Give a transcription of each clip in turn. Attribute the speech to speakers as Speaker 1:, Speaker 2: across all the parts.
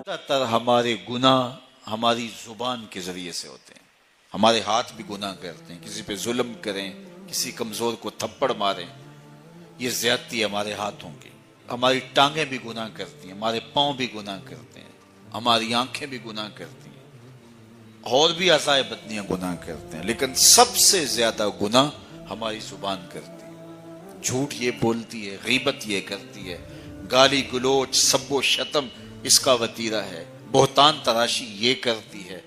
Speaker 1: زیادہ تر ہمارے گناہ ہماری زبان کے ذریعے سے ہوتے ہیں. ہمارے ہاتھ بھی گناہ کرتے ہیں، کسی پہ ظلم کریں، کسی کمزور کو تھپڑ ماریں، یہ زیادتی ہمارے ہاتھوں کی. ہماری ٹانگیں بھی گناہ کرتی ہیں، ہمارے پاؤں بھی گناہ کرتے ہیں، ہماری آنکھیں بھی گناہ کرتی ہیں، اور بھی اعضائے بدنیاں گناہ کرتے ہیں، لیکن سب سے زیادہ گناہ ہماری زبان کرتی ہے. جھوٹ یہ بولتی ہے، غیبت یہ کرتی ہے، گالی گلوچ سب و شتم اس کا وتیرہ ہے، بہتان تراشی یہ کرتی ہے،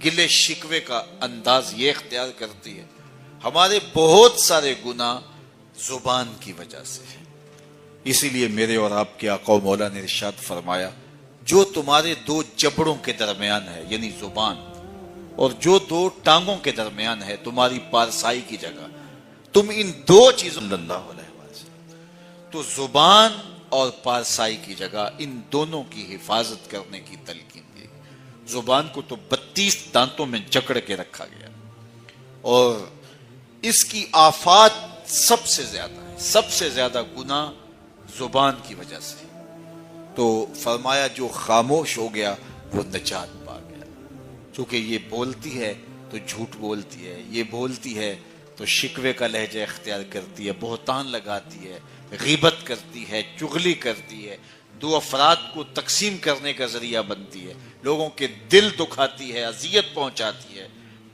Speaker 1: گلے شکوے کا انداز یہ اختیار کرتی ہے. ہمارے بہت سارے گناہ زبان کی وجہ سے ہے. اسی لیے میرے اور آپ کے آقا و مولا نے ارشاد فرمایا، جو تمہارے دو جبڑوں کے درمیان ہے یعنی زبان، اور جو دو ٹانگوں کے درمیان ہے تمہاری پارسائی کی جگہ، تم ان دو چیزوں صلی اللہ علیہ وسلم، تو زبان اور پارسائی کی جگہ ان دونوں کی حفاظت کرنے کی تلقین دی. زبان کو تو 32 دانتوں میں جکڑ کے رکھا گیا، اور اس کی آفات سب سے زیادہ ہے، سب سے زیادہ گناہ زبان کی وجہ سے. تو فرمایا جو خاموش ہو گیا وہ نجات پا گیا. چونکہ یہ بولتی ہے تو جھوٹ بولتی ہے، یہ بولتی ہے تو شکوے کا لہجہ اختیار کرتی ہے، بہتان لگاتی ہے، غیبت کرتی ہے، چغلی کرتی ہے، دو افراد کو تقسیم کرنے کا ذریعہ بنتی ہے، لوگوں کے دل دکھاتی ہے، اذیت پہنچاتی ہے،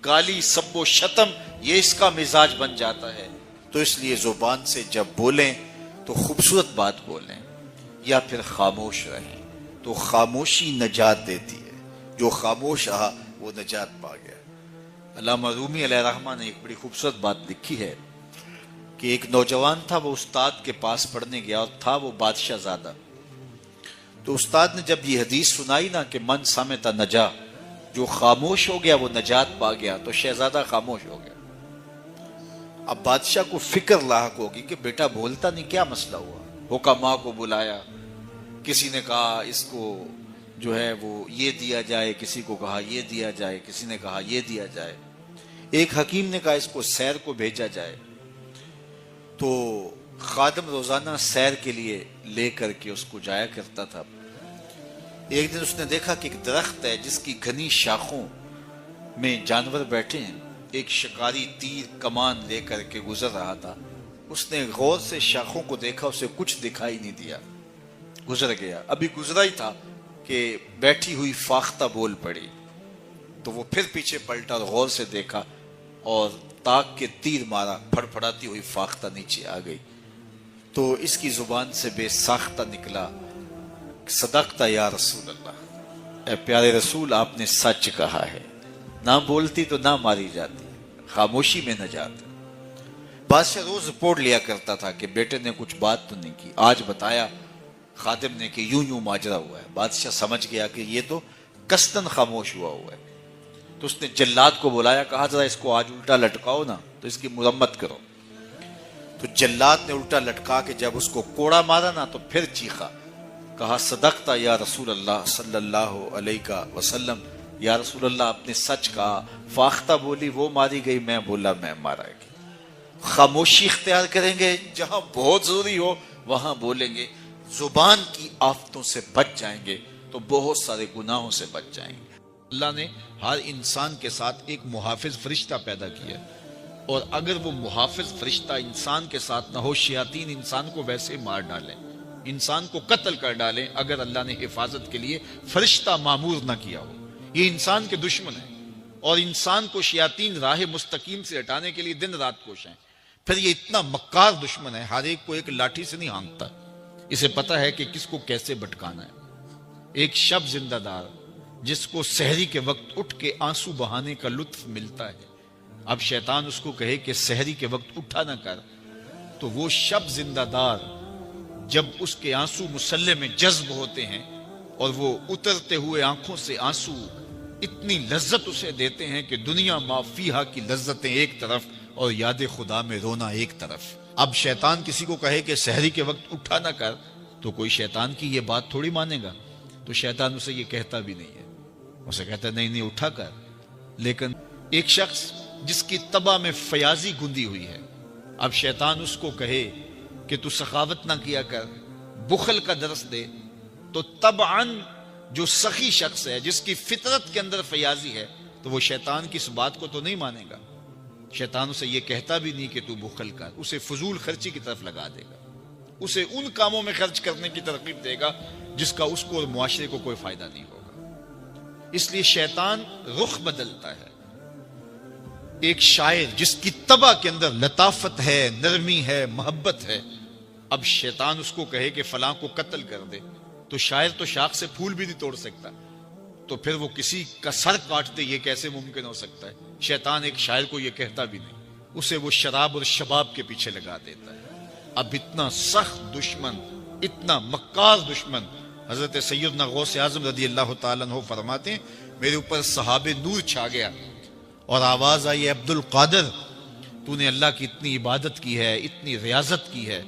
Speaker 1: گالی سب و شتم یہ اس کا مزاج بن جاتا ہے. تو اس لیے زبان سے جب بولیں تو خوبصورت بات بولیں، یا پھر خاموش رہیں. تو خاموشی نجات دیتی ہے، جو خاموش رہا وہ نجات پا گیا. علامہ رومی علیہ الرحمہ نے ایک بڑی خوبصورت بات لکھی ہے کہ ایک نوجوان تھا، وہ استاد کے پاس پڑھنے گیا اور تھا وہ بادشاہ زادہ. تو استاد نے جب یہ حدیث سنائی نا کہ من سمت نجا، جو خاموش ہو گیا وہ نجات پا گیا، تو شہزادہ خاموش ہو گیا. اب بادشاہ کو فکر لاحق ہوگی کہ بیٹا بولتا نہیں، کیا مسئلہ ہوا. حکماء کو بلایا، کسی نے کہا اس کو جو ہے وہ یہ دیا جائے، کسی کو کہا یہ دیا جائے، کسی نے کہا یہ دیا جائے. ایک حکیم نے کہا اس کو سیر کو بھیجا جائے. تو خادم روزانہ سیر کے لیے لے کر کے اس کو جایا کرتا تھا. ایک دن اس نے دیکھا کہ ایک درخت ہے جس کی گھنی شاخوں میں جانور بیٹھے ہیں. ایک شکاری تیر کمان لے کر کے گزر رہا تھا. اس نے غور سے شاخوں کو دیکھا، اسے کچھ دکھائی نہیں دیا، گزر گیا. ابھی گزرا ہی تھا کہ بیٹھی ہوئی فاختہ بول پڑی. تو وہ پھر پیچھے پلٹا اور غور سے دیکھا، اور تاک کے تیر مارا، پھڑ پھڑاتی ہوئی فاختہ نیچے آ گئی. تو اس کی زبان سے بے ساختہ نکلا، صدقت یا رسول اللہ، اے پیارے رسول آپ نے سچ کہا ہے. نہ بولتی تو نہ ماری جاتی، خاموشی میں نجات. بادشاہ روز رپورٹ لیا کرتا تھا کہ بیٹے نے کچھ بات تو نہیں کی. آج بتایا خادم نے کہ یوں یوں ماجرا ہوا ہے. بادشاہ سمجھ گیا کہ یہ تو قصداً خاموش ہوا ہے. تو اس نے جلاد کو بلایا، کہا ذرا اس کو آج الٹا لٹکاؤ نا، تو اس کی مرمت کرو. تو جلاد نے الٹا لٹکا کے جب اس کو کوڑا مارا نا تو پھر چیخا، کہا صدقت یا رسول اللہ صلی اللہ علیہ وسلم، یا رسول اللہ آپ نے سچ کہا. فاختہ بولی وہ ماری گئی، میں بولا میں مارا گئی. خاموشی اختیار کریں گے، جہاں بہت ضروری ہو وہاں بولیں گے. زبان کی آفتوں سے بچ جائیں گے تو بہت سارے گناہوں سے بچ جائیں گے. اللہ نے ہر انسان کے ساتھ ایک محافظ فرشتہ پیدا کیا، اور اگر وہ محافظ فرشتہ انسان کے ساتھ نہ ہو، شیاطین انسان کو ویسے مار ڈالیں، انسان کو قتل کر ڈالیں اگر اللہ نے حفاظت کے لیے فرشتہ معمور نہ کیا ہو. یہ انسان کے دشمن ہیں، اور انسان کو شیاطین راہ مستقیم سے ہٹانے کے لیے دن رات کوشاں ہیں. پھر یہ اتنا مکار دشمن ہے، ہر ایک کو ایک لاٹھی سے نہیں ہانکتا، اسے پتا ہے کہ کس کو کیسے بھٹکانا ہے. ایک شب زندہ دار جس کو سحری کے وقت اٹھ کے آنسو بہانے کا لطف ملتا ہے، اب شیطان اس کو کہے کہ سحری کے وقت اٹھا نہ کر، تو وہ شب زندہ دار جب اس کے آنسو مسلح میں جذب ہوتے ہیں اور وہ اترتے ہوئے آنکھوں سے آنسو اتنی لذت اسے دیتے ہیں کہ دنیا ما فیہا کی لذتیں ایک طرف اور یاد خدا میں رونا ایک طرف. اب شیطان کسی کو کہے کہ سحری کے وقت اٹھا نہ کر، تو کوئی شیطان کی یہ بات تھوڑی مانے گا. تو شیطان اسے یہ کہتا بھی نہیں ہے، اسے کہتا نہیں اٹھا کر. لیکن ایک شخص جس کی طبع میں فیاضی گندی ہوئی ہے، اب شیطان اس کو کہے کہ تو سخاوت نہ کیا کر، بخل کا درس دے تو طبعاً جو سخی شخص ہے، جس کی فطرت کے اندر فیاضی ہے، تو وہ شیطان کی اس بات کو تو نہیں مانے گا. شیطان اسے یہ کہتا بھی نہیں کہ تو بخل کر، اسے فضول خرچی کی طرف لگا دے گا، اسے ان کاموں میں خرچ کرنے کی ترغیب دے گا جس کا اس کو اور معاشرے کو کوئی فائدہ نہیں ہوگا. اس لیے شیطان رخ بدلتا ہے. ایک شاعر جس کی طبع کے اندر لطافت ہے، نرمی ہے، محبت ہے، اب شیطان اس کو کہے کہ فلاں کو قتل کر دے، تو شاعر تو شاخ سے پھول بھی نہیں توڑ سکتا، تو پھر وہ کسی کا سر کاٹ دے، یہ کیسے ممکن ہو سکتا ہے؟ شیطان ایک شاعر کو یہ کہتا بھی نہیں، اسے وہ شراب اور شباب کے پیچھے لگا دیتا ہے. اب اتنا سخت دشمن، اتنا مکار دشمن، حضرت سیدنا غوث اعظم رضی اللہ تعالیٰ عنہ فرماتے ہیں میرے اوپر صحاب نور چھا گیا اور آواز آئی، عبد القادر تو نے اللہ کی اتنی عبادت کی ہے، اتنی ریاضت کی ہے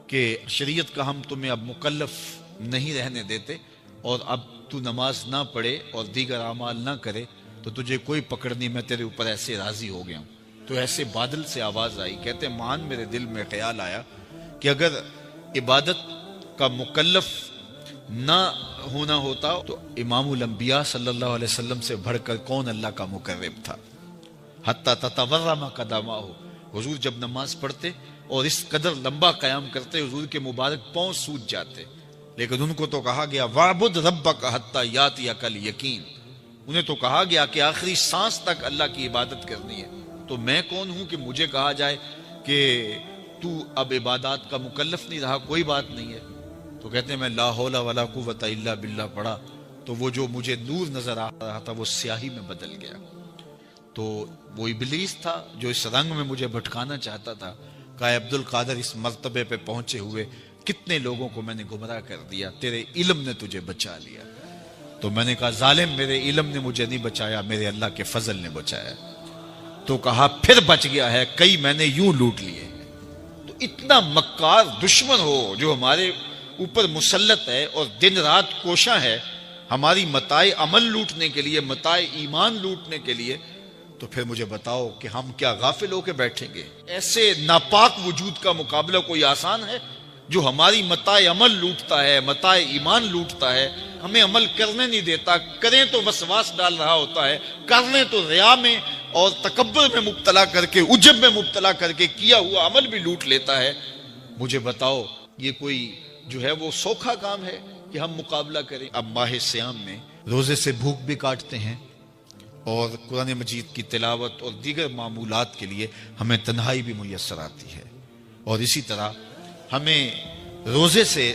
Speaker 1: کہ شریعت کا ہم تمہیں اب مکلف نہیں رہنے دیتے، اور اب تو نماز نہ پڑھے اور دیگر اعمال نہ کرے تو تجھے کوئی پکڑ نہیں، میں تیرے اوپر ایسے راضی ہو گیا ہوں. تو ایسے بادل سے آواز آئی، کہتے مان میرے دل میں خیال آیا کہ اگر عبادت کا مکلف نہ ہونا ہوتا تو امام الانبیاء صلی اللہ علیہ وسلم سے بڑھ کر کون اللہ کا مقرب تھا. حتی تتورم قدمہ، حضور جب نماز پڑھتے اور اس قدر لمبا قیام کرتے حضور کے مبارک پاؤں سوج جاتے، لیکن ان کو تو کہا گیا وَعْبُدْ رَبَّكَ حَتَّى يَأْتِيَكَ الْيَقِينُ، انہیں تو کہا گیا کہ آخری سانس تک اللہ کی عبادت کرنی ہے. تو میں کون ہوں کہ مجھے کہا جائے کہ تو اب عبادات کا مکلف نہیں رہا، کوئی بات نہیں ہے. تو کہتے ہیں میں لا حول ولا قوت الا باللہ پڑھا تو وہ جو مجھے نور نظر آ رہا تھا وہ سیاہی میں بدل گیا. تو وہ ابلیس تھا جو اس رنگ میں مجھے بھٹکانا چاہتا تھا. کہا عبد القادر اس مرتبے پہ پہنچے ہوئے کتنے لوگوں کو میں نے گمراہ کر دیا، تیرے علم نے تجھے بچا لیا. تو میں نے کہا ظالم میرے علم نے مجھے نہیں بچایا، میرے اللہ کے فضل نے بچایا. تو کہا پھر بچ گیا ہے، کئی میں نے یوں لوٹ لیے. تو اتنا مکار دشمن ہو جو ہمارے اوپر مسلط ہے اور دن رات کوشاں ہے ہماری متاع عمل لوٹنے کے لیے، متاع ایمان لوٹنے کے لیے، تو پھر مجھے بتاؤ کہ ہم کیا غافل ہو کے بیٹھیں گے؟ ایسے ناپاک وجود کا مقابلہ کوئی آسان ہے جو ہماری متاع عمل لوٹتا ہے، متاع ایمان لوٹتا ہے، ہمیں عمل کرنے نہیں دیتا، کریں تو وسواس ڈال رہا ہوتا ہے، کر لیں تو ریا میں اور تکبر میں مبتلا کر کے، عجب میں مبتلا کر کے کیا ہوا عمل بھی لوٹ لیتا ہے. مجھے بتاؤ یہ کوئی جو ہے وہ سوکھا کام ہے کہ ہم مقابلہ کریں؟ اب ماہ صیام میں روزے سے بھوک بھی کاٹتے ہیں اور قرآن مجید کی تلاوت اور دیگر معمولات کے لیے ہمیں تنہائی بھی میسر آتی ہے، اور اسی طرح ہمیں روزے سے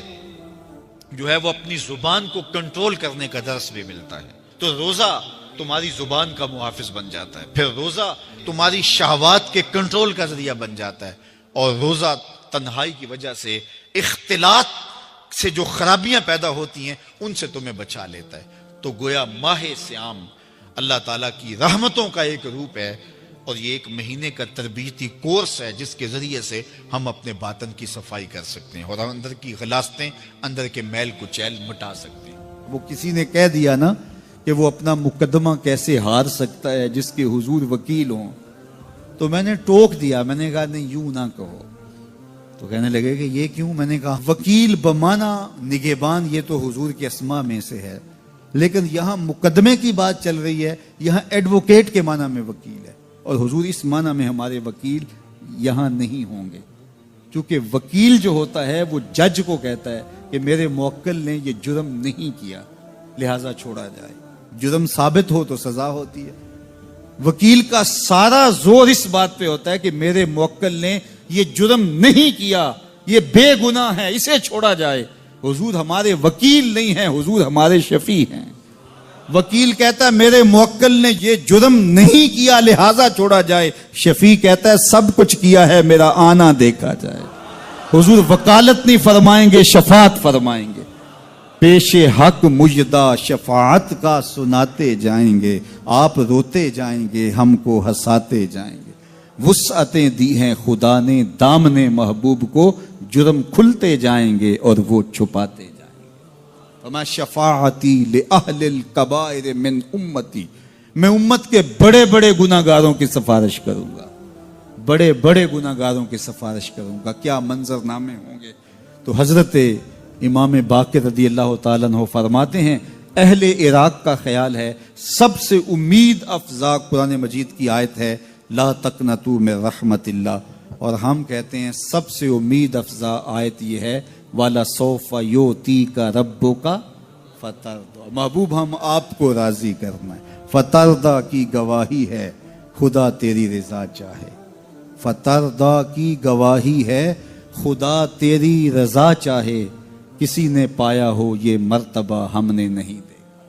Speaker 1: جو ہے وہ اپنی زبان کو کنٹرول کرنے کا درس بھی ملتا ہے. تو روزہ تمہاری زبان کا محافظ بن جاتا ہے، پھر روزہ تمہاری شہوات کے کنٹرول کا ذریعہ بن جاتا ہے، اور روزہ تنہائی کی وجہ سے اختلاط سے جو خرابیاں پیدا ہوتی ہیں ان سے تمہیں بچا لیتا ہے. تو گویا ماہ صیام اللہ تعالیٰ کی رحمتوں کا ایک روپ ہے، اور یہ ایک مہینے کا تربیتی کورس ہے جس کے ذریعے سے ہم اپنے باطن کی صفائی کر سکتے ہیں اور اندر کی غلاستیں، اندر کے میل کچیل مٹا سکتے ہیں.
Speaker 2: وہ کسی نے کہہ دیا نا کہ وہ اپنا مقدمہ کیسے ہار سکتا ہے جس کے حضور وکیل ہوں، تو میں نے ٹوک دیا، میں نے کہا نہیں یوں نہ کہو. تو کہنے لگے کہ یہ کیوں؟ میں نے کہا وکیل بمانا نگہبان یہ تو حضور کے اسماء میں سے ہے، لیکن یہاں مقدمے کی بات چل رہی ہے، یہاں ایڈوکیٹ کے معنی میں وکیل ہے، اور حضور اس معنی میں ہمارے وکیل یہاں نہیں ہوں گے. کیونکہ وکیل جو ہوتا ہے وہ جج کو کہتا ہے کہ میرے موکل نے یہ جرم نہیں کیا لہذا چھوڑا جائے، جرم ثابت ہو تو سزا ہوتی ہے. وکیل کا سارا زور اس بات پہ ہوتا ہے کہ میرے موکل نے یہ جرم نہیں کیا، یہ بے گناہ ہے، اسے چھوڑا جائے. حضور ہمارے وکیل نہیں ہیں، حضور ہمارے شفیع ہیں. وکیل کہتا ہے میرے موکل نے یہ جرم نہیں کیا لہذا چھوڑا جائے، شفیع کہتا ہے سب کچھ کیا ہے میرا آنا دیکھا جائے. حضور وکالت نہیں فرمائیں گے، شفاعت فرمائیں گے. پیش حق مجدہ شفاعت کا سناتے جائیں گے، آپ روتے جائیں گے ہم کو ہنساتے جائیں گے. وسعتیں دی ہیں خدا نے دامن محبوب کو، جرم کھلتے جائیں گے اور وہ چھپاتے جائیں گے. وما شفاعتی لأہل الکبائر من امتی، میں امت کے بڑے بڑے گناہ گاروں کی سفارش کروں گا، بڑے بڑے گناہ گاروں کی سفارش کروں گا. کیا منظر نامے ہوں گے. تو حضرت امام باقر رضی اللہ تعالیٰ عنہ فرماتے ہیں اہل عراق کا خیال ہے سب سے امید افزا قرآن مجید کی آیت ہے لا تقنطوا من رحمت اللہ، اور ہم کہتے ہیں سب سے امید افزا آیت یہ ہے وَلَسَوْفَ يُؤْتِيكَ رَبُّكَ فَتَرْضَىٰ، محبوب ہم آپ کو راضی کرنا ہے۔ فترضیٰ کی گواہی ہے خدا تیری رضا چاہے، فترضیٰ کی گواہی ہے خدا تیری رضا چاہے، کسی نے پایا ہو یہ مرتبہ ہم نے نہیں دیکھا،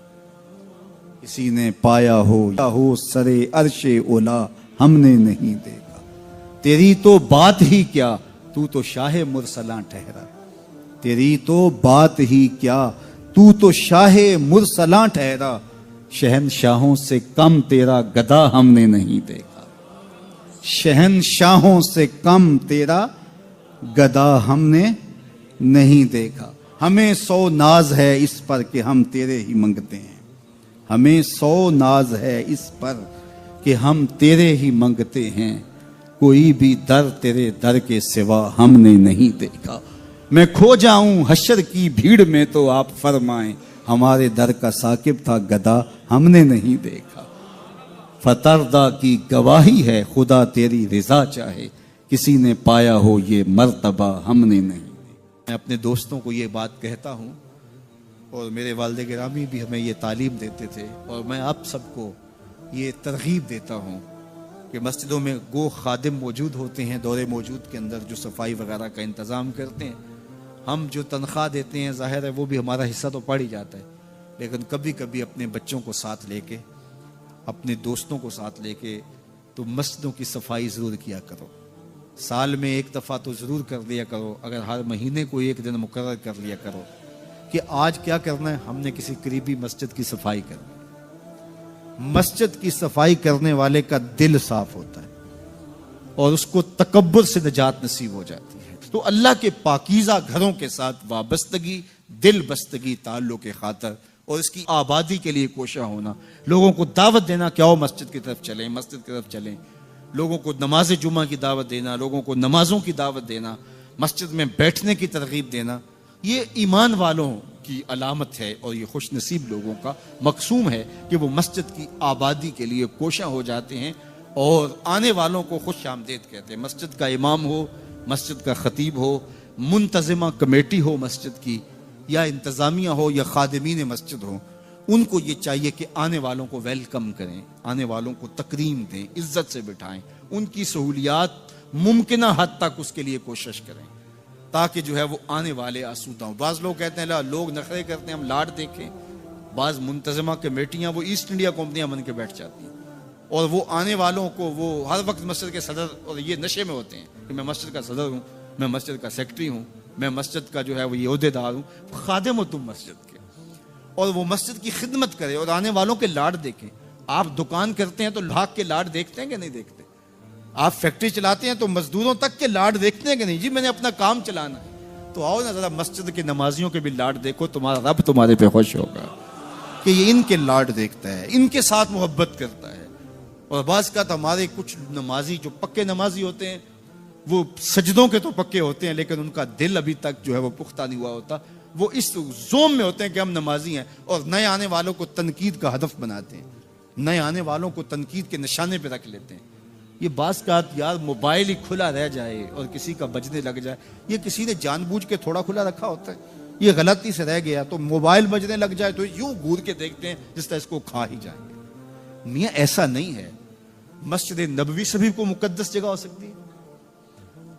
Speaker 2: کسی نے پایا ہو سرے عرش اولا ہم نے نہیں دیکھا، تیری تو بات ہی کیا تو تو شاہ مرسلاں ٹھہرا، تیری تو بات ہی کیا تو تو شاہ مرسلاں ٹھہرا، شہنشاہوں سے کم تیرا گدا ہم نے نہیں دیکھا، شہنشاہوں سے کم تیرا گدا ہم نے نہیں دیکھا، ہمیں 100 ناز ہے اس پر کہ ہم تیرے ہی منگتے ہیں، ہمیں 100 ناز ہے اس پر کہ ہم تیرے ہی منگتے ہیں، کوئی بھی در تیرے در کے سوا ہم نے نہیں دیکھا، میں کھو جاؤں حشر کی بھیڑ میں تو آپ فرمائیں ہمارے در کا ثاقب تھا گدا ہم نے نہیں دیکھا، فترضیٰ کی گواہی ہے خدا تیری رضا چاہے، کسی نے پایا ہو یہ مرتبہ ہم نے نہیں۔ میں اپنے دوستوں کو یہ بات کہتا ہوں اور میرے والد گرامی بھی ہمیں یہ تعلیم دیتے تھے، اور میں آپ سب کو یہ ترغیب دیتا ہوں کہ مسجدوں میں گو خادم موجود ہوتے ہیں دور موجود کے اندر جو صفائی وغیرہ کا انتظام کرتے ہیں، ہم جو تنخواہ دیتے ہیں ظاہر ہے وہ بھی ہمارا حصہ تو پڑ ہی جاتا ہے، لیکن کبھی کبھی اپنے بچوں کو ساتھ لے کے اپنے دوستوں کو ساتھ لے کے تو مسجدوں کی صفائی ضرور کیا کرو، سال میں ایک دفعہ تو ضرور کر لیا کرو، اگر ہر مہینے کو ایک دن مقرر کر لیا کرو کہ آج کیا کرنا ہے، ہم نے کسی قریبی مسجد کی صفائی کرنی۔ مسجد کی صفائی کرنے والے کا دل صاف ہوتا ہے اور اس کو تکبر سے نجات نصیب ہو جاتی ہے، تو اللہ کے پاکیزہ گھروں کے ساتھ وابستگی، دل بستگی تعلق کے خاطر اور اس کی آبادی کے لیے کوشاں ہونا، لوگوں کو دعوت دینا کہ آؤ مسجد کی طرف چلیں، مسجد کی طرف چلیں، لوگوں کو نماز جمعہ کی دعوت دینا، لوگوں کو نمازوں کی دعوت دینا، مسجد میں بیٹھنے کی ترغیب دینا، یہ ایمان والوں کی علامت ہے اور یہ خوش نصیب لوگوں کا مقصوم ہے کہ وہ مسجد کی آبادی کے لیے کوشاں ہو جاتے ہیں اور آنے والوں کو خوش آمدید کہتے ہیں۔ مسجد کا امام ہو، مسجد کا خطیب ہو، منتظمہ کمیٹی ہو مسجد کی، یا انتظامیہ ہو یا خادمین مسجد ہو، ان کو یہ چاہیے کہ آنے والوں کو ویلکم کریں، آنے والوں کو تکریم دیں، عزت سے بٹھائیں، ان کی سہولیات ممکنہ حد تک اس کے لیے کوشش کریں تاکہ جو ہے وہ آنے والے آسودہ ہوں۔ بعض لوگ کہتے ہیں لوگ نخرے کرتے ہیں ہم لاڈ دیکھیں، بعض منتظمہ کمیٹیاں وہ ایسٹ انڈیا کمپنیاں بن کے بیٹھ جاتی ہیں اور وہ آنے والوں کو وہ ہر وقت مسجد کے صدر اور یہ نشے میں ہوتے ہیں کہ میں مسجد کا صدر ہوں، میں مسجد کا سیکٹری ہوں، میں مسجد کا جو ہے وہ یہ عہدے دار ہوں۔ خادم ہو تم مسجد کے اور وہ مسجد کی خدمت کرے اور آنے والوں کے لاڈ دیکھیں۔ آپ دکان کرتے ہیں تو بھاگ کے لاڈ دیکھتے ہیں کہ نہیں دیکھتے؟ آپ فیکٹری چلاتے ہیں تو مزدوروں تک کے لاڈ دیکھتے ہیں کہ نہیں؟ جی میں نے اپنا کام چلانا ہے، تو آؤ نا ذرا مسجد کے نمازیوں کے بھی لاڈ دیکھو، تمہارا رب تمہارے پہ خوش ہوگا کہ یہ ان کے لاڈ دیکھتا ہے، ان کے ساتھ محبت کرتا ہے۔ اور بعض کا تو ہمارے کچھ نمازی جو پکے نمازی ہوتے ہیں وہ سجدوں کے تو پکے ہوتے ہیں لیکن ان کا دل ابھی تک جو ہے وہ پختہ نہیں ہوا ہوتا، وہ اس زوم میں ہوتے ہیں کہ ہم نمازی ہیں اور نئے آنے والوں کو تنقید کا ہدف بناتے ہیں، نئے آنے والوں کو تنقید کے نشانے پہ رکھ لیتے ہیں۔ یہ بعض کا یار موبائل ہی کھلا رہ جائے اور کسی کا بجنے لگ جائے، یہ کسی نے جان بوجھ کے تھوڑا کھلا رکھا ہوتا ہے، یہ غلطی سے رہ گیا تو موبائل بجنے لگ جائے تو یوں گور کے دیکھتے ہیں جس طرح اس کو کھا ہی جائیں گے۔ میاں ایسا نہیں ہے، مسجد نبوی سے بھی کوئی مقدس جگہ ہو سکتی ہے۔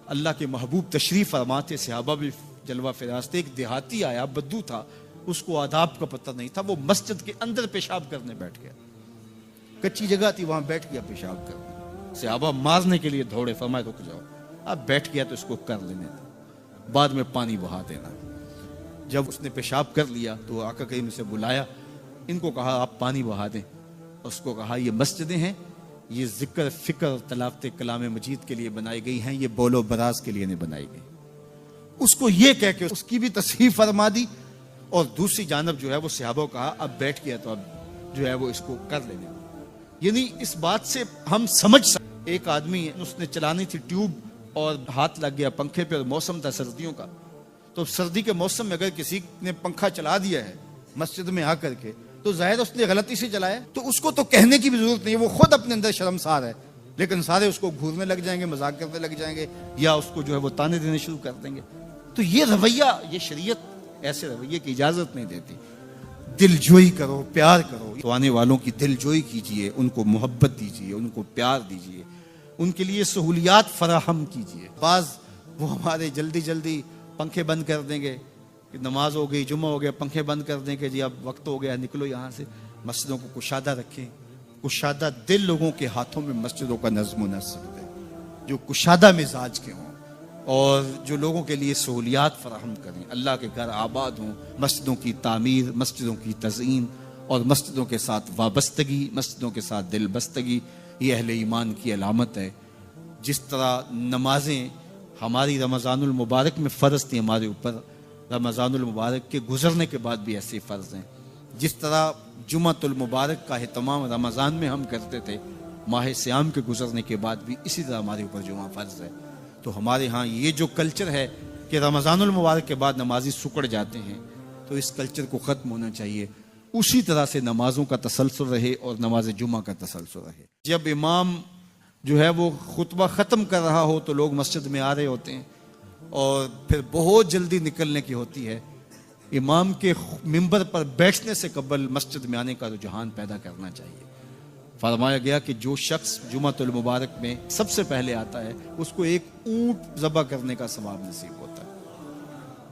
Speaker 2: اللہ کے محبوب تشریف فرماتے، صحابہ بھی جلوہ فراز تھے، ایک دیہاتی آیا بدو تھا، اس کو آداب کا پتہ نہیں تھا، وہ مسجد کے اندر پیشاب کرنے بیٹھ گیا، کچی جگہ تھی وہاں بیٹھ گیا پیشاب کرنے، صحابہ مارنے کے لیے دوڑے، فرمایا رک جاؤ، اب بیٹھ گیا تو اس کو کر لینے تھا، بعد میں پانی بہا دینا۔ جب اس نے پیشاب کر لیا تو آقا کریم سے بلایا، ان کو کہا آپ پانی بہا دیں، اس کو کہا یہ مسجدیں ہیں، یہ ذکر فکر تلاوت کلام مجید کے لیے بنائی گئی ہیں، یہ بول و براز کے لیے نہیں بنائی گئی۔ اس کو یہ کہہ کے اس کی بھی تصحیح فرما دی اور دوسری جانب جو ہے وہ صحابہ کو کہا اب بیٹھ گیا تو اب جو ہے وہ اس کو کر لینے۔ یعنی اس بات سے ہم سمجھ سکتے، ایک آدمی اس نے چلانی تھی ٹیوب اور ہاتھ لگ گیا پنکھے پہ اور موسم تھا سردیوں کا، تو سردی کے موسم میں اگر کسی نے پنکھا چلا دیا ہے مسجد میں آ کر کے تو ظاہر اس نے غلطی سے چلایا، تو اس کو تو کہنے کی بھی ضرورت نہیں ہے، وہ خود اپنے اندر شرمسار ہے، لیکن سارے اس کو گھورنے لگ جائیں گے، مذاق کرنے لگ جائیں گے، یا اس کو جو ہے وہ تانے دینے شروع کر دیں گے۔ تو یہ رویہ، یہ شریعت ایسے رویے کی اجازت نہیں دیتی۔ دل جوئی کرو، پیار کرو، تو آنے والوں کی دل جوئی کیجئے، ان کو محبت دیجئے، ان کو پیار دیجئے، ان کے لیے سہولیات فراہم کیجئے۔ بعض وہ ہمارے جلدی جلدی پنکھے بند کر دیں گے کہ نماز ہو گئی، جمعہ ہو گیا، پنکھے بند کر دیں کہ جی اب وقت ہو گیا، نکلو یہاں سے۔ مسجدوں کو کشادہ رکھیں، کشادہ دل لوگوں کے ہاتھوں میں مسجدوں کا نظم و نسق ہے، جو کشادہ مزاج کے ہوں اور جو لوگوں کے لیے سہولیات فراہم کریں، اللہ کے گھر آباد ہوں، مسجدوں کی تعمیر، مسجدوں کی تزئین اور مسجدوں کے ساتھ وابستگی، مسجدوں کے ساتھ دل بستگی، یہ اہل ایمان کی علامت ہے۔ جس طرح نمازیں ہماری رمضان المبارک میں فرض تھی ہمارے اوپر، رمضان المبارک کے گزرنے کے بعد بھی ایسے فرض ہیں۔ جس طرح جمعۃ المبارک کا اہتمام رمضان میں ہم کرتے تھے، ماہ سیام کے گزرنے کے بعد بھی اسی طرح ہمارے اوپر جمعہ فرض ہے۔ تو ہمارے ہاں یہ جو کلچر ہے کہ رمضان المبارک کے بعد نمازی سکڑ جاتے ہیں، تو اس کلچر کو ختم ہونا چاہیے۔ اسی طرح سے نمازوں کا تسلسل رہے اور نماز جمعہ کا تسلسل رہے۔ جب امام جو ہے وہ خطبہ ختم کر رہا ہو تو لوگ مسجد میں آ رہے ہوتے ہیں اور پھر بہت جلدی نکلنے کی ہوتی ہے۔ امام کے منبر پر بیٹھنے سے قبل مسجد میں آنے کا رجحان پیدا کرنا چاہیے۔ فرمایا گیا کہ جو شخص جمعۃ المبارک میں سب سے پہلے آتا ہے اس کو ایک اونٹ ذبح کرنے کا ثواب نصیب ہوتا ہے،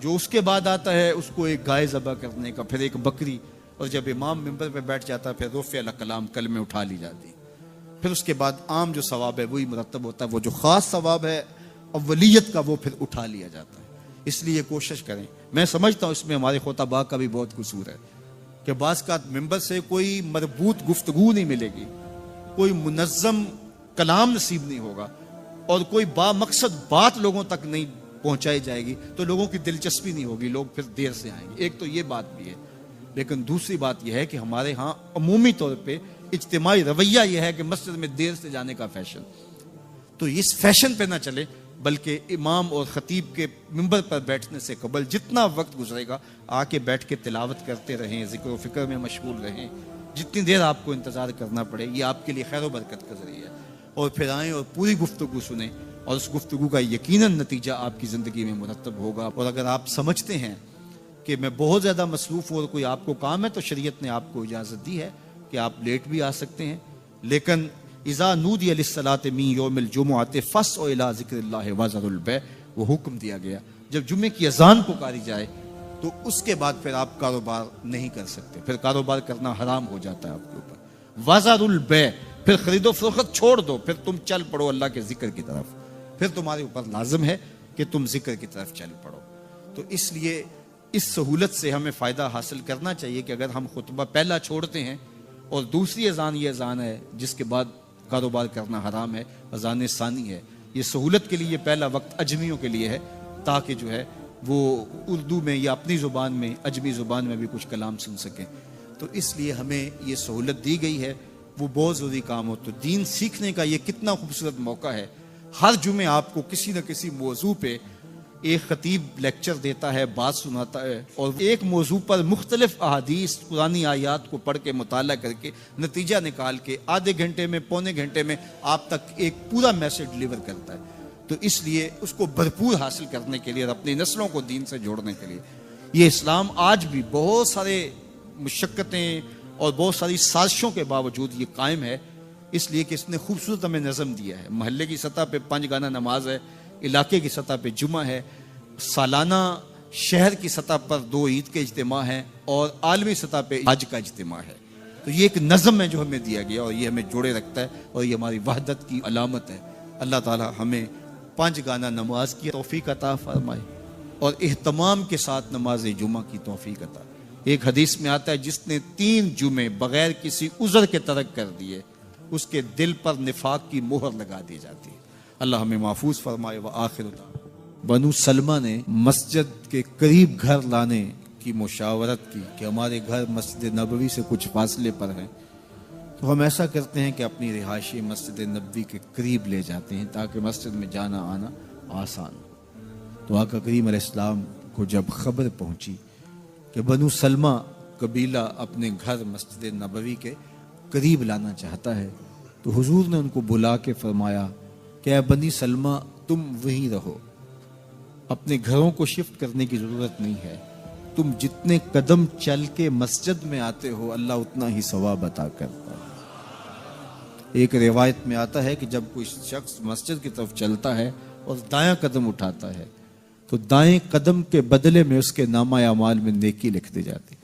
Speaker 2: جو اس کے بعد آتا ہے اس کو ایک گائے ذبح کرنے کا، پھر ایک بکری، اور جب امام منبر پہ بیٹھ جاتا ہے پھر رفع الاقلام کلمے اٹھا لی جاتی، پھر اس کے بعد عام جو ثواب ہے وہی مرتب ہوتا ہے، وہ جو خاص ثواب ہے اولیت کا وہ پھر اٹھا لیا جاتا ہے۔ اس لیے کوشش کریں۔ میں سمجھتا ہوں اس میں ہمارے خطباء کا بھی بہت قصور ہے کہ بعض کا ممبر سے کوئی مربوط گفتگو نہیں ملے گی، کوئی منظم کلام نصیب نہیں ہوگا اور کوئی با مقصد بات لوگوں تک نہیں پہنچائی جائے گی تو لوگوں کی دلچسپی نہیں ہوگی، لوگ پھر دیر سے آئیں گے۔ ایک تو یہ بات بھی ہے، لیکن دوسری بات یہ ہے کہ ہمارے ہاں عمومی طور پہ اجتماعی رویہ یہ ہے کہ مسجد میں دیر سے جانے کا فیشن، تو اس فیشن پہ نہ چلے، بلکہ امام اور خطیب کے منبر پر بیٹھنے سے قبل جتنا وقت گزرے گا آ کے بیٹھ کے تلاوت کرتے رہیں، ذکر و فکر میں مشغول رہیں، جتنی دیر آپ کو انتظار کرنا پڑے یہ آپ کے لیے خیر و برکت کا ذریعہ ہے، اور پھر آئیں اور پوری گفتگو سنیں، اور اس گفتگو کا یقیناً نتیجہ آپ کی زندگی میں مرتب ہوگا۔ اور اگر آپ سمجھتے ہیں کہ میں بہت زیادہ مصروف ہوں اور کوئی آپ کو کام ہے تو شریعت نے آپ کو اجازت دی ہے کہ آپ لیٹ بھی آ سکتے ہیں، لیکن اذا نودی للصلاۃ من یوم الجمعۃ فاسعوا الی ذکر اللہ وذروا البیع، وہ حکم دیا گیا جب جمعے کی اذان پکاری جائے تو اس کے بعد پھر آپ کاروبار نہیں کر سکتے، پھر کاروبار کرنا حرام ہو جاتا ہے آپ کے اوپر۔ وذروا البیع، پھر خرید و فروخت چھوڑ دو، پھر تم چل پڑو اللہ کے ذکر کی طرف، پھر تمہارے اوپر لازم ہے کہ تم ذکر کی طرف چل پڑو۔ تو اس لیے اس سہولت سے ہمیں فائدہ حاصل کرنا چاہیے کہ اگر ہم خطبہ پہلا چھوڑتے ہیں اور دوسری اذان یہ اذان ہے جس کے بعد کاروبار کرنا حرام ہے، اذان ثانی ہے، یہ سہولت کے لیے پہلا وقت اجمیوں کے لیے ہے تاکہ جو ہے وہ اردو میں یا اپنی زبان میں اجمی زبان میں بھی کچھ کلام سن سکیں۔ تو اس لیے ہمیں یہ سہولت دی گئی ہے، وہ بہت ضروری کام ہو۔ تو دین سیکھنے کا یہ کتنا خوبصورت موقع ہے، ہر جمعے آپ کو کسی نہ کسی موضوع پہ ایک خطیب لیکچر دیتا ہے، بات سناتا ہے، اور ایک موضوع پر مختلف احادیث قرآنی آیات کو پڑھ کے مطالعہ کر کے نتیجہ نکال کے آدھے گھنٹے میں پونے گھنٹے میں آپ تک ایک پورا میسج ڈلیور کرتا ہے۔ تو اس لیے اس کو بھرپور حاصل کرنے کے لیے اور اپنی نسلوں کو دین سے جوڑنے کے لیے یہ اسلام آج بھی بہت سارے مشقتیں اور بہت ساری سازشوں کے باوجود یہ قائم ہے، اس لیے کہ اس نے خوبصورت ہمیں نظم دیا ہے۔ محلے کی سطح پہ 5 گانا نماز ہے، علاقے کی سطح پہ جمعہ ہے، سالانہ شہر کی سطح پر 2 عید کے اجتماع ہیں، اور عالمی سطح پہ حج کا اجتماع ہے۔ تو یہ ایک نظم ہے جو ہمیں دیا گیا اور یہ ہمیں جوڑے رکھتا ہے اور یہ ہماری وحدت کی علامت ہے۔ اللہ تعالی ہمیں 5 گانا نماز کی توفیق عطا فرمائے اور اہتمام کے ساتھ نماز جمعہ کی توفیق عطا۔ ایک حدیث میں آتا ہے جس نے 3 جمعے بغیر کسی عذر کے ترک کر دیے اس کے دل پر نفاق کی مہر لگا دی جاتی ہے۔ اللہ ہمیں محفوظ فرمائے۔ وآخر بنو سلمہ نے مسجد کے قریب گھر لانے کی مشاورت کی کہ ہمارے گھر مسجد نبوی سے کچھ فاصلے پر ہیں، تو ہم ایسا کرتے ہیں کہ اپنی رہائشی مسجد نبوی کے قریب لے جاتے ہیں تاکہ مسجد میں جانا آنا آسان ہو۔ تو آقا کریم علیہ السلام کو جب خبر پہنچی کہ بنو سلمہ قبیلہ اپنے گھر مسجد نبوی کے قریب لانا چاہتا ہے، تو حضور نے ان کو بلا کے فرمایا کہ اے بنی سلمہ تم وہیں رہو، اپنے گھروں کو شفٹ کرنے کی ضرورت نہیں ہے، تم جتنے قدم چل کے مسجد میں آتے ہو اللہ اتنا ہی ثواب عطا کرتا ہے۔ ایک روایت میں آتا ہے کہ جب کوئی شخص مسجد کی طرف چلتا ہے اور دایاں قدم اٹھاتا ہے تو دائیں قدم کے بدلے میں اس کے نامہ اعمال میں نیکی لکھ دی جاتی،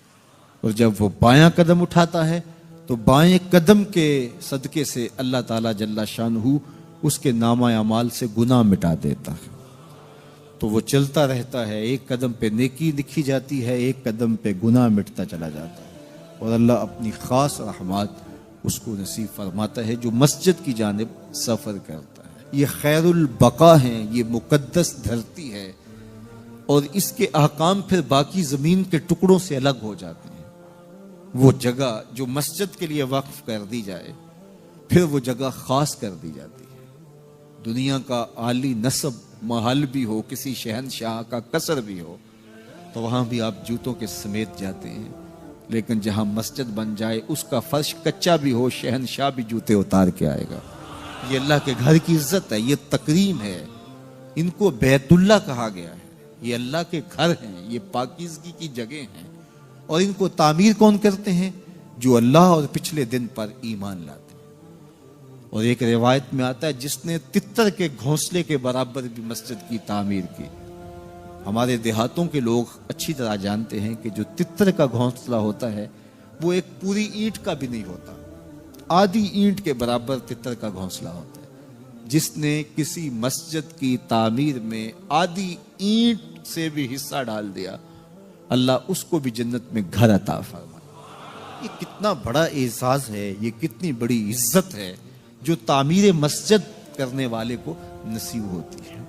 Speaker 2: اور جب وہ بایاں قدم اٹھاتا ہے تو بائیں قدم کے صدقے سے اللہ تعالیٰ جل شانہ اس کے نامہ اعمال سے گناہ مٹا دیتا ہے۔ تو وہ چلتا رہتا ہے، ایک قدم پہ نیکی لکھی جاتی ہے، ایک قدم پہ گناہ مٹتا چلا جاتا ہے، اور اللہ اپنی خاص رحمات اس کو نصیب فرماتا ہے جو مسجد کی جانب سفر کرتا ہے۔ یہ خیر البقا ہیں، یہ مقدس دھرتی ہے، اور اس کے احکام پھر باقی زمین کے ٹکڑوں سے الگ ہو جاتے ہیں۔ وہ جگہ جو مسجد کے لیے وقف کر دی جائے پھر وہ جگہ خاص کر دی جاتی ہے۔ دنیا کا عالی نسب محل بھی ہو، کسی شہنشاہ کا قصر بھی ہو، تو وہاں بھی آپ جوتوں کے سمیت جاتے ہیں، لیکن جہاں مسجد بن جائے اس کا فرش کچا بھی ہو، شہنشاہ بھی جوتے اتار کے آئے گا۔ یہ اللہ کے گھر کی عزت ہے، یہ تکریم ہے، ان کو بیت اللہ کہا گیا ہے، یہ اللہ کے گھر ہیں، یہ پاکیزگی کی جگہ ہیں، اور ان کو تعمیر کون کرتے ہیں؟ جو اللہ اور پچھلے دن پر ایمان لاتے ہیں۔ اور ایک روایت میں آتا ہے جس نے تتر کے گھونسلے کے برابر بھی مسجد کی تعمیر کی۔ ہمارے دیہاتوں کے لوگ اچھی طرح جانتے ہیں کہ جو تتر کا گھونسلہ ہوتا ہے وہ ایک پوری اینٹ کا بھی نہیں ہوتا، آدھی اینٹ کے برابر تتر کا گھونسلہ ہوتا ہے۔ جس نے کسی مسجد کی تعمیر میں آدھی اینٹ سے بھی حصہ ڈال دیا اللہ اس کو بھی جنت میں گھر عطا فرمائے۔ یہ کتنا بڑا اعزاز ہے، یہ کتنی بڑی عزت ہے جو تعمیر مسجد کرنے والے کو نصیب ہوتی ہے۔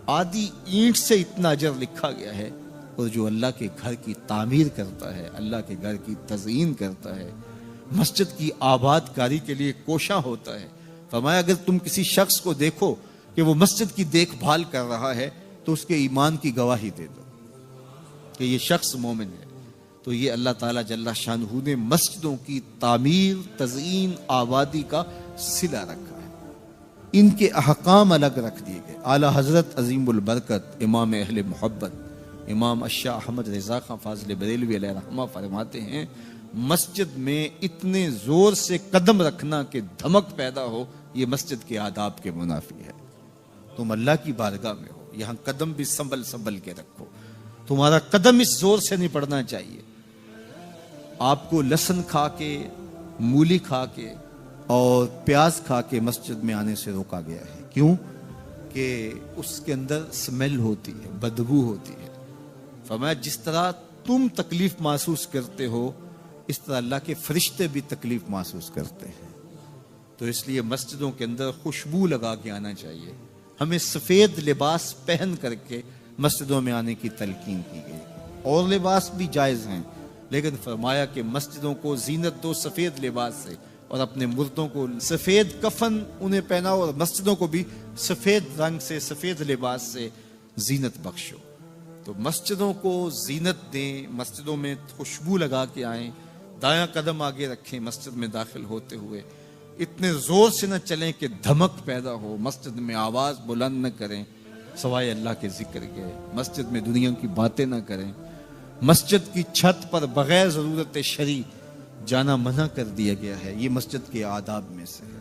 Speaker 2: آدھی اینٹ سے اتنا اجر لکھا گیا ہے، اور جو اللہ کے گھر کی تعمیر کرتا ہے، اللہ کے گھر کی تزئین کرتا ہے، مسجد کی آباد کاری کے لیے کوشاں ہوتا ہے، فرمایا اگر تم کسی شخص کو دیکھو کہ وہ مسجد کی دیکھ بھال کر رہا ہے تو اس کے ایمان کی گواہی دے دو کہ یہ شخص مومن ہے۔ تو یہ اللہ تعالیٰ جل شانہ نے مسجدوں کی تعمیر، تزئین، آبادی کا صلہ رکھا ہے، ان کے احکام الگ رکھ دیے گئے۔ اعلیٰ حضرت عظیم البرکت امام اہل محبت امام اشاہ احمد رضا خان فاضل بریلوی علیہ رحمہ فرماتے ہیں مسجد میں اتنے زور سے قدم رکھنا کہ دھمک پیدا ہو، یہ مسجد کے آداب کے منافی ہے۔ تم اللہ کی بارگاہ میں ہو، یہاں قدم بھی سنبھل کے رکھو، تمہارا قدم اس زور سے نہیں پڑنا چاہیے۔ آپ کو لہسن کھا کے، مولی کھا کے اور پیاز کھا کے مسجد میں آنے سے روکا گیا ہے۔ کیوں؟ کہ اس کے اندر سمیل ہوتی ہے، بدبو ہوتی ہے۔ فرمایا جس طرح تم تکلیف محسوس کرتے ہو اس طرح اللہ کے فرشتے بھی تکلیف محسوس کرتے ہیں۔ تو اس لیے مسجدوں کے اندر خوشبو لگا کے آنا چاہیے، ہمیں سفید لباس پہن کر کے مسجدوں میں آنے کی تلقین کی گئی۔ اور لباس بھی جائز ہیں، لیکن فرمایا کہ مسجدوں کو زینت دو سفید لباس سے، اور اپنے مردوں کو سفید کفن انہیں پہناؤ، اور مسجدوں کو بھی سفید رنگ سے، سفید لباس سے زینت بخشو۔ تو مسجدوں کو زینت دیں، مسجدوں میں خوشبو لگا کے آئیں، دایاں قدم آگے رکھیں، مسجد میں داخل ہوتے ہوئے اتنے زور سے نہ چلیں کہ دھمک پیدا ہو، مسجد میں آواز بلند نہ کریں سوائے اللہ کے ذکر کے، مسجد میں دنیا کی باتیں نہ کریں، مسجد کی چھت پر بغیر ضرورت شرعی جانا منع کر دیا گیا ہے، یہ مسجد کے آداب میں سے ہے۔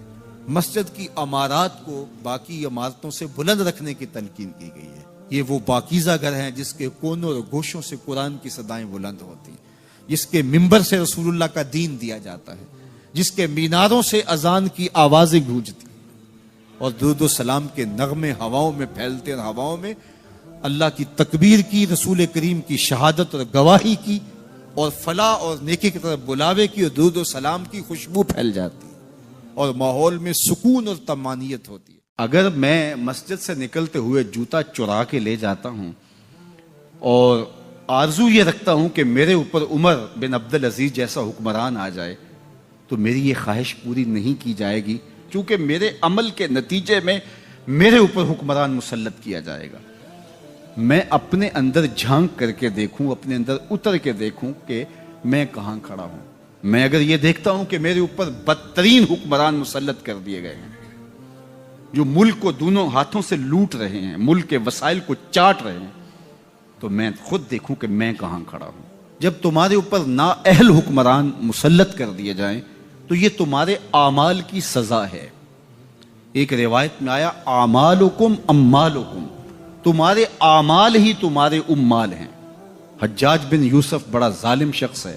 Speaker 2: مسجد کی عمارات کو باقی عمارتوں سے بلند رکھنے کی تلقین کی گئی ہے۔ یہ وہ پاکیزہ گھر ہیں جس کے کونوں اور گوشوں سے قرآن کی صدائیں بلند ہوتی ہیں، جس کے منبر سے رسول اللہ کا دین دیا جاتا ہے، جس کے میناروں سے اذان کی آوازیں گونجتی ہیں، اور درود و سلام کے نغمے ہواؤں میں پھیلتے، اور ہواؤں میں اللہ کی تکبیر کی، رسول کریم کی شہادت اور گواہی کی، اور فلاح اور نیکی کی طرف بلاوے کی اور درود و سلام کی خوشبو پھیل جاتی ہے، اور ماحول میں سکون اور طمانینت ہوتی ہے۔ اگر میں مسجد سے نکلتے ہوئے جوتا چرا کے لے جاتا ہوں اور آرزو یہ رکھتا ہوں کہ میرے اوپر عمر بن عبدالعزیز جیسا حکمران آ جائے، تو میری یہ خواہش پوری نہیں کی جائے گی، کیونکہ میرے عمل کے نتیجے میں میرے اوپر حکمران مسلط کیا جائے گا۔ میں اپنے اندر جھانک کر کے دیکھوں، اپنے اندر اتر کے دیکھوں کہ میں کہاں کھڑا ہوں۔ میں اگر یہ دیکھتا ہوں کہ میرے اوپر بدترین حکمران مسلط کر دیے گئے ہیں، جو ملک کو دونوں ہاتھوں سے لوٹ رہے ہیں، ملک کے وسائل کو چاٹ رہے ہیں، تو میں خود دیکھوں کہ میں کہاں کھڑا ہوں۔ جب تمہارے اوپر نااہل حکمران مسلط کر دیے جائیں تو یہ تمہارے اعمال کی سزا ہے۔ ایک روایت میں آیا اعمالکم اموالکم، تمہارے اعمال ہی تمہارے اموال ہیں۔ حجاج بن یوسف بڑا ظالم شخص ہے۔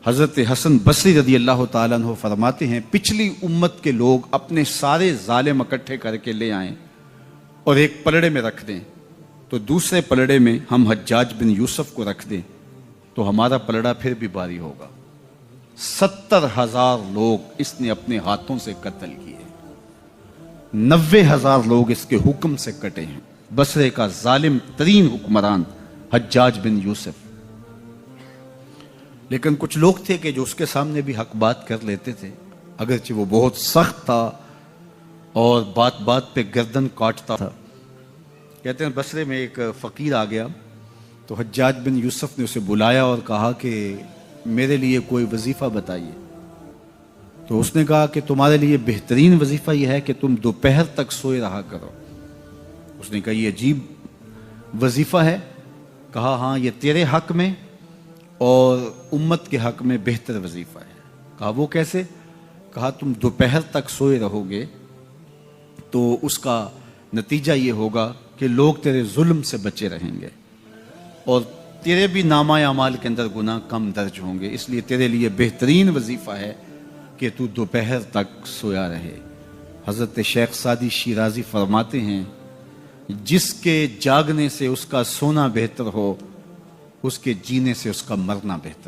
Speaker 2: حضرت حسن بصری رضی اللہ تعالیٰ عنہ فرماتے ہیں پچھلی امت کے لوگ اپنے سارے ظالم اکٹھے کر کے لے آئیں اور ایک پلڑے میں رکھ دیں، تو دوسرے پلڑے میں ہم حجاج بن یوسف کو رکھ دیں تو ہمارا پلڑا پھر بھی بھاری ہوگا۔ 70,000 لوگ اس نے اپنے ہاتھوں سے قتل کیے، 90,000 لوگ اس کے حکم سے کٹے ہیں۔ بصرے کا ظالم ترین حکمران حجاج بن یوسف۔ لیکن کچھ لوگ تھے کہ جو اس کے سامنے بھی حق بات کر لیتے تھے، اگرچہ وہ بہت سخت تھا اور بات بات پہ گردن کاٹتا تھا۔ کہتے ہیں بصرے میں ایک فقیر آ گیا تو حجاج بن یوسف نے اسے بلایا اور کہا کہ میرے لیے کوئی وظیفہ بتائیے۔ تو اس نے کہا کہ تمہارے لیے بہترین وظیفہ یہ ہے کہ تم دوپہر تک سوئے رہا کرو۔ اس نے کہا یہ عجیب وظیفہ ہے۔ کہا ہاں یہ تیرے حق میں اور امت کے حق میں بہتر وظیفہ ہے۔ کہا وہ کیسے؟ کہا تم دوپہر تک سوئے رہو گے تو اس کا نتیجہ یہ ہوگا کہ لوگ تیرے ظلم سے بچے رہیں گے اور تیرے بھی نامہ اعمال کے اندر گناہ کم درج ہوں گے، اس لیے تیرے لیے بہترین وظیفہ ہے کہ تو دوپہر تک سویا رہے۔ حضرت شیخ سعدی شیرازی فرماتے ہیں جس کے جاگنے سے اس کا سونا بہتر ہو، اس کے جینے سے اس کا مرنا بہتر۔